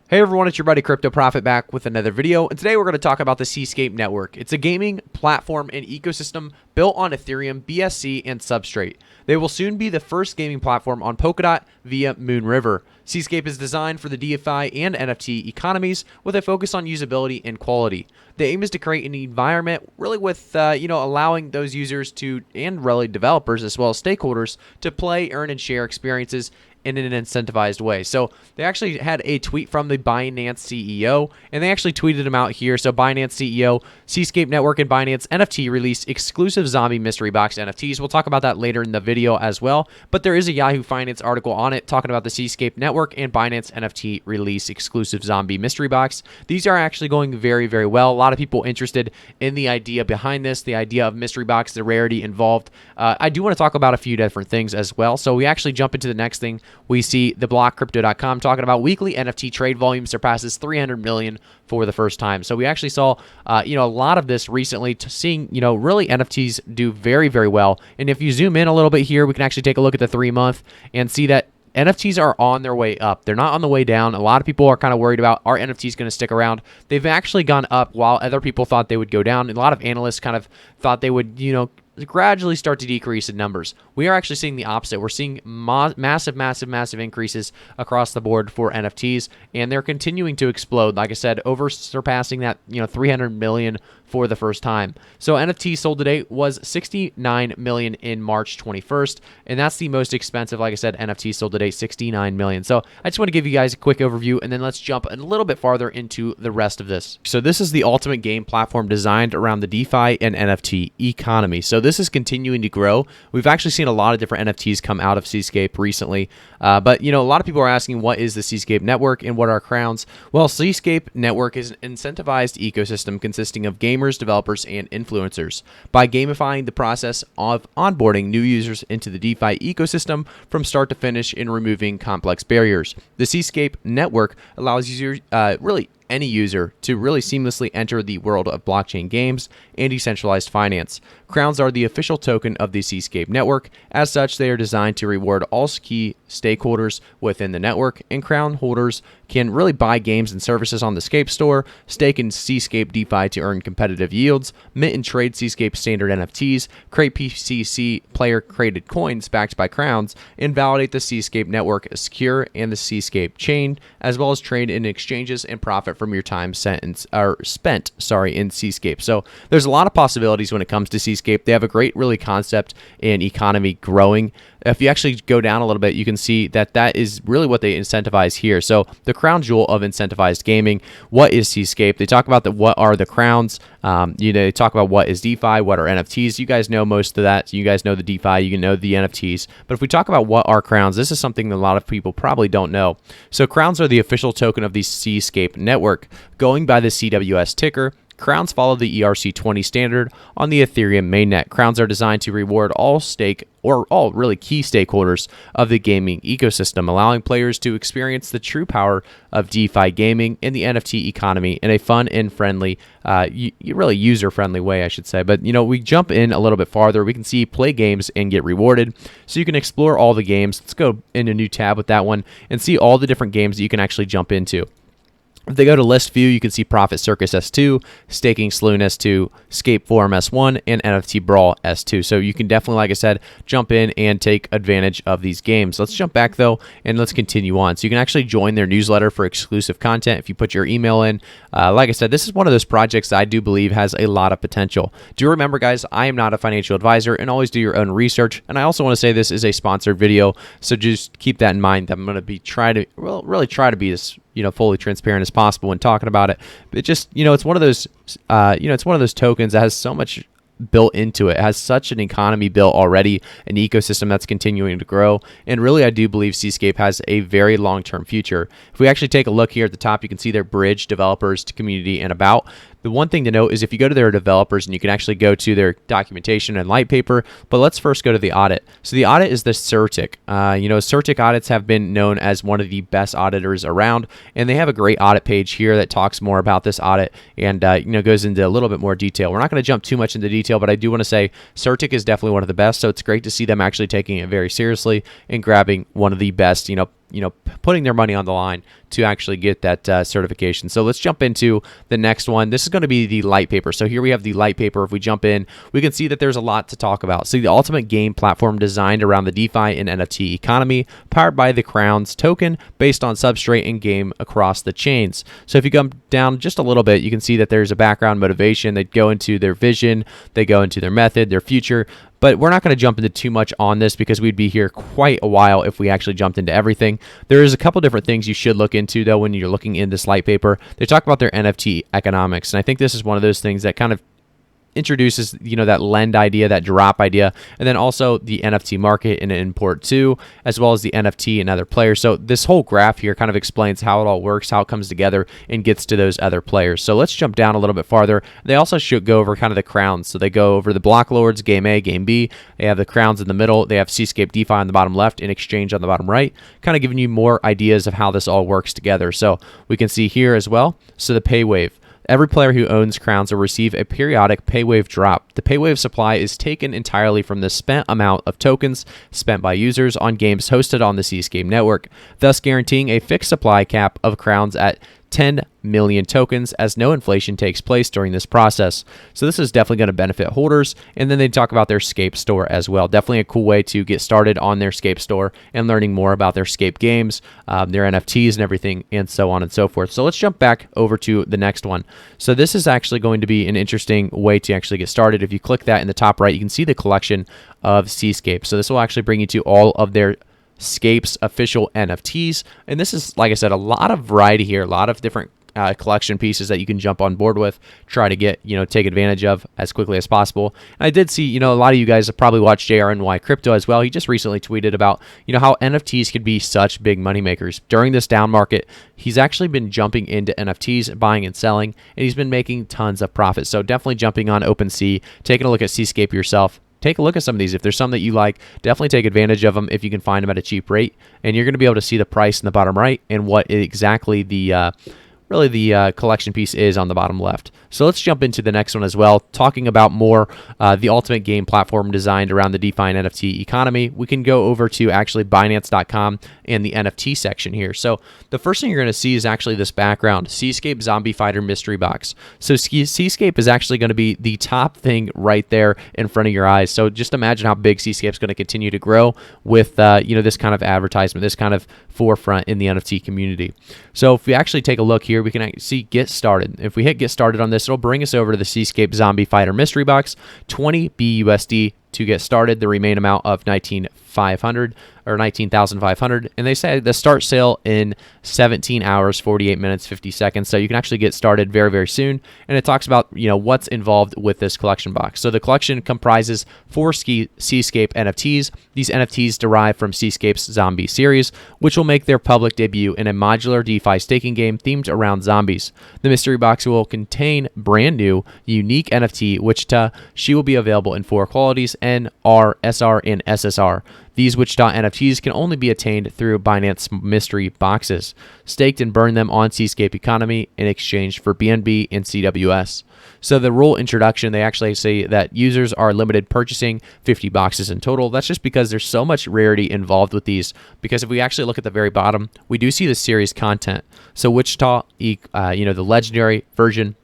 Hey everyone, it's your buddy Crypto Profit back with another video, and today we're going to talk about the Seascape network. It's a gaming platform and ecosystem built on Ethereum, BSC, and Substrate. They will soon be the first gaming platform on Polkadot via Moonriver. Seascape is designed for the DeFi and NFT economies with a focus on usability and quality. The aim is to create an environment really with, allowing those users to, and really developers as well as stakeholders, to play, earn, and share experiences in an incentivized way. So they actually had a tweet from the Binance CEO, and they actually tweeted him out here. So Binance CEO, Seascape Network and Binance NFT release exclusive zombie mystery box NFTs. We'll talk about that later in the video as well, but there is a Yahoo Finance article on it talking about the Seascape Network and Binance NFT release exclusive zombie mystery box. These are actually going very, very well. A lot of people interested in the idea behind this, the idea of mystery box, the rarity involved. I do want to talk about a few different things as well. So we actually jump into the next thing. We see the blockcrypto.com talking about weekly NFT trade volume surpasses 300 million for the first time. So we actually saw, a lot of this recently, seeing, really NFTs do very, very well. And if you zoom in a little bit here, we can actually take a look at the 3-month and see that NFTs are on their way up. They're not on the way down. A lot of people are kind of worried about, are NFTs going to stick around? They've actually gone up while other people thought they would go down. And a lot of analysts kind of thought they would, gradually start to decrease in numbers. We are actually seeing the opposite. We're seeing massive increases across the board for NFTs, and they're continuing to explode. Like I said, over surpassing that 300 million for the first time. So NFT sold to date was 69 million in March 21st, and that's the most expensive. Like I said, NFT sold to date 69 million. So I just want to give you guys a quick overview, and then let's jump a little bit farther into the rest of this. So this is the ultimate game platform designed around the DeFi and NFT economy. So this is continuing to grow. We've actually seen a lot of different NFTs come out of Seascape recently, but a lot of people are asking, what is the Seascape network and what are crowns? Well, Seascape network is an incentivized ecosystem consisting of gamers, developers, and influencers. By gamifying the process of onboarding new users into the DeFi ecosystem from start to finish and removing complex barriers, the Seascape network allows users, any user, to really seamlessly enter the world of blockchain games and decentralized finance. Crowns are the official token of the Seascape network. As such, they are designed to reward all key stakeholders within the network, and crown holders can really buy games and services on the Scape store, stake in Seascape DeFi to earn competitive yields, mint and trade Seascape standard NFTs, create PCC player-created coins backed by crowns, and validate the Seascape network as secure and the Seascape chain, as well as trade in exchanges and profit from your time spent in Seascape. So there's a lot of possibilities when it comes to Seascape. They have a great concept and economy growing. If you actually go down a little bit, you can see that that is really what they incentivize here. So the crown jewel of incentivized gaming. What is Seascape? They talk about what are the crowns. They talk about what is DeFi, what are NFTs. You guys know most of that. You guys know the DeFi, you know the NFTs. But if we talk about what are crowns, this is something that a lot of people probably don't know. So crowns are the official token of the Seascape network. Going by the CWS ticker, crowns follow the ERC20 standard on the Ethereum mainnet. Crowns are designed to reward all key stakeholders of the gaming ecosystem, allowing players to experience the true power of DeFi gaming and the NFT economy in a fun and friendly, really user-friendly way, I should say. But, we jump in a little bit farther. We can see play games and get rewarded. So you can explore all the games. Let's go in a new tab with that one and see all the different games that you can actually jump into. If they go to list view, you can see Profit Circus S2, Staking Saloon S2, Scape Forum S1, and NFT Brawl S2. So you can definitely, like I said, jump in and take advantage of these games. Let's jump back though, and let's continue on. So you can actually join their newsletter for exclusive content if you put your email in. Like I said, this is one of those projects that I do believe has a lot of potential. Do remember, guys, I am not a financial advisor, and always do your own research. And I also want to say this is a sponsored video, so just keep that in mind. That I'm going to be really try to be as fully transparent as possible when talking about it. But just, it's one of those, it's one of those tokens that has so much built into it. It has such an economy built already, an ecosystem that's continuing to grow. And really, I do believe Seascape has a very long-term future. If we actually take a look here at the top, you can see their bridge, developers to community, and about. The one thing to note is if you go to their developers, and you can actually go to their documentation and light paper, but let's first go to the audit. So the audit is the CertiK. CertiK audits have been known as one of the best auditors around, and they have a great audit page here that talks more about this audit and goes into a little bit more detail. We're not going to jump too much into detail, but I do want to say CertiK is definitely one of the best, so it's great to see them actually taking it very seriously and grabbing one of the best, putting their money on the line to actually get that certification. So let's jump into the next one. This is going to be the light paper. So here we have the light paper. If we jump in, we can see that there's a lot to talk about. So the ultimate game platform designed around the DeFi and NFT economy, powered by the Crowns token, based on substrate and game across the chains. So if you come down just a little bit, you can see that there's a background motivation. They go into their vision, they go into their method, their future. But we're not going to jump into too much on this because we'd be here quite a while if we actually jumped into everything. There is a couple different things you should look into, though, when you're looking in this light paper. They talk about their NFT economics, and I think this is one of those things that kind of introduces, that lend idea, that drop idea, and then also the NFT market and import too, as well as the NFT and other players. So this whole graph here kind of explains how it all works, how it comes together and gets to those other players. So let's jump down a little bit farther. They also should go over kind of the crowns. So they go over the block lords, game A, game B. They have the crowns in the middle. They have Seascape DeFi on the bottom left and exchange on the bottom right, kind of giving you more ideas of how this all works together. So we can see here as well. So the pay wave. Every player who owns crowns will receive a periodic pay wave drop. The pay wave supply is taken entirely from the spent amount of tokens spent by users on games hosted on the Seascape network, thus guaranteeing a fixed supply cap of crowns at 10 million tokens as no inflation takes place during this process. So this is definitely going to benefit holders. And then they talk about their Scape store as well. Definitely a cool way to get started on their Scape store and learning more about their Scape games, their NFTs and everything, and so on and so forth. So let's jump back over to the next one. So this is actually going to be an interesting way to actually get started. If you click that in the top right, you can see the collection of Seascape. So this will actually bring you to all of their Scape's official NFTs, and this is, like I said, a lot of variety here, a lot of different collection pieces that you can jump on board with, try to get, take advantage of as quickly as possible. And I did see, a lot of you guys have probably watched JRNY Crypto as well. He just recently tweeted about, how NFTs could be such big money makers. During this down market, he's actually been jumping into NFTs, buying and selling, and he's been making tons of profit. So definitely jumping on OpenSea, taking a look at Seascape yourself. Take a look at some of these. If there's some that you like, definitely take advantage of them if you can find them at a cheap rate. And you're going to be able to see the price in the bottom right and what exactly the collection piece is on the bottom left. So let's jump into the next one as well, talking about more the ultimate game platform designed around the DeFi and NFT economy. We can go over to actually Binance.com and the NFT section here. So the first thing you're going to see is actually this background, Seascape Zombie Fighter Mystery Box. So Seascape is actually going to be the top thing right there in front of your eyes. So just imagine how big Seascape is going to continue to grow with this kind of advertisement, this kind of forefront in the NFT community. So if we actually take a look here, we can see Get Started. If we hit Get Started on this, it'll bring us over to the Seascape Zombie Fighter Mystery Box, 20 BUSD to get started, the remaining amount of 19,500 or 19,500, and they say the start sale in 17 hours, 48 minutes, 50 seconds. So you can actually get started very, very soon. And it talks about what's involved with this collection box. So the collection comprises 4 Seascape NFTs. These NFTs derive from Seascape's Zombie series, which will make their public debut in a modular DeFi staking game themed around zombies. The mystery box will contain brand new, unique NFT Wichita. She will be available in 4 qualities: N, R, SR, and SSR. These Wichita NFTs can only be attained through Binance mystery boxes, staked and burn them on Seascape Economy in exchange for BNB and CWS. So the rule introduction, they actually say that users are limited purchasing 50 boxes in total. That's just because there's so much rarity involved with these. Because if we actually look at the very bottom, we do see the series content. So Wichita, the legendary version,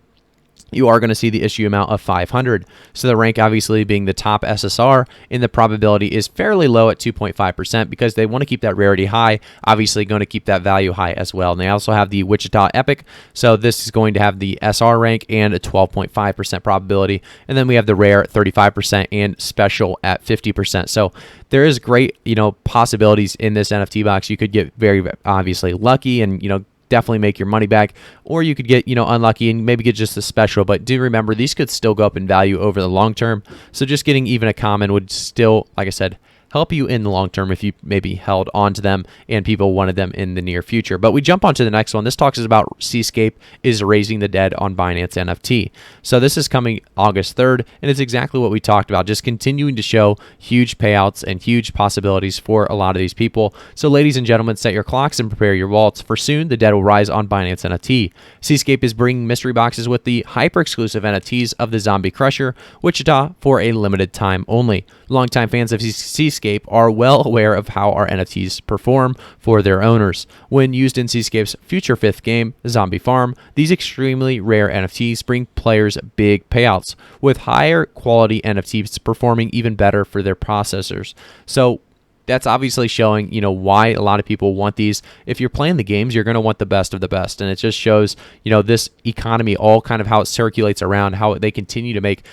you are going to see the issue amount of 500. So the rank obviously being the top SSR, and the probability is fairly low at 2.5% because they want to keep that rarity high, obviously going to keep that value high as well. And they also have the Wichita Epic. So this is going to have the SR rank and a 12.5% probability. And then we have the rare at 35% and special at 50%. So there is great, possibilities in this NFT box. You could get very obviously lucky and, definitely make your money back, or you could get unlucky and maybe get just a special. But do remember, these could still go up in value over the long term, so just getting even a common would still, like I said, help you in the long term if you maybe held on to them and people wanted them in the near future. But we jump on to the next one. This talks about Seascape is raising the dead on Binance NFT. So this is coming August 3rd, and it's exactly what we talked about, just continuing to show huge payouts and huge possibilities for a lot of these people. So ladies and gentlemen, set your clocks and prepare your wallets, for soon the dead will rise on Binance NFT. Seascape is bringing mystery boxes with the hyper-exclusive NFTs of the Zombie Crusher, Wichita, for a limited time only. Longtime fans of Seascape Seascape are well aware of how our NFTs perform for their owners. When used in Seascape's future 5th game, Zombie Farm, these extremely rare NFTs bring players big payouts, with higher quality NFTs performing even better for their processors. So that's obviously showing, why a lot of people want these. If you're playing the games, you're going to want the best of the best. And it just shows, this economy, all kind of how it circulates around, how they continue to make,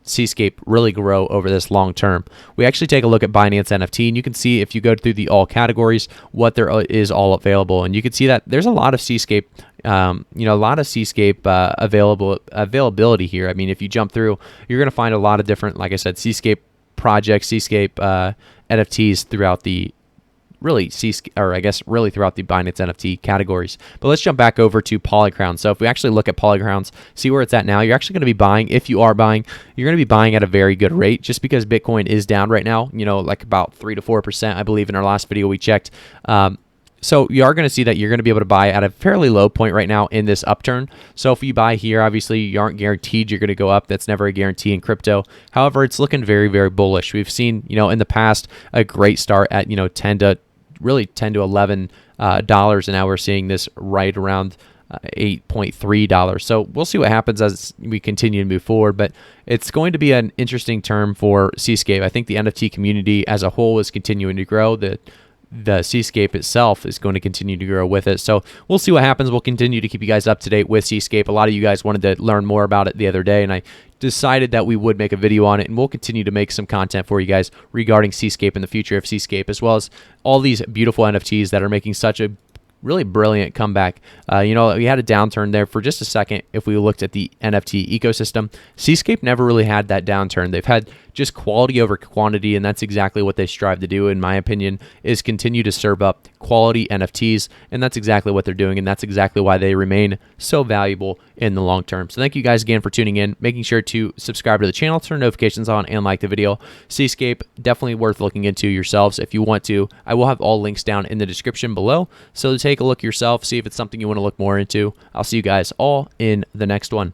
Seascape really grow over this long term. We actually take a look at Binance NFT, and you can see if you go through the all categories, what there is all available. And you can see that there's a lot of Seascape availability here. I mean, if you jump through, you're going to find a lot of different, like I said, Seascape projects, Seascape NFTs throughout the really throughout the Binance NFT categories. But let's jump back over to Polyground. So if we actually look at Polygrounds, see where it's at now, you're actually going to be buying. If you are buying, you're going to be buying at a very good rate, just because Bitcoin is down right now, like about 3 to 4%, I believe in our last video we checked. So you are going to see that you're going to be able to buy at a fairly low point right now in this upturn. So if you buy here, obviously you aren't guaranteed you're going to go up. That's never a guarantee in crypto. However, it's looking very, very bullish. We've seen, in the past, a great start at, 10 to 11 dollars, and now we're seeing this right around $8.3. So we'll see what happens as we continue to move forward, but it's going to be an interesting term for Seascape. I think the NFT community as a whole is continuing to grow. The Seascape itself is going to continue to grow with it. So we'll see what happens. We'll continue to keep you guys up to date with Seascape. A lot of you guys wanted to learn more about it the other day, and I decided that we would make a video on it, and we'll continue to make some content for you guys regarding Seascape in the future of Seascape, as well as all these beautiful NFTs that are making such a really brilliant comeback. We had a downturn there for just a second. If we looked at the NFT ecosystem, Seascape never really had that downturn. They've had just quality over quantity, and that's exactly what they strive to do, in my opinion, is continue to serve up quality NFTs, and that's exactly what they're doing, and that's exactly why they remain so valuable in the long term. So thank you guys again for tuning in, making sure to subscribe to the channel, turn notifications on, and like the video. Seascape, definitely worth looking into yourselves if you want to. I will have all links down in the description below, so take a look yourself, see if it's something you want to look more into. I'll see you guys all in the next one.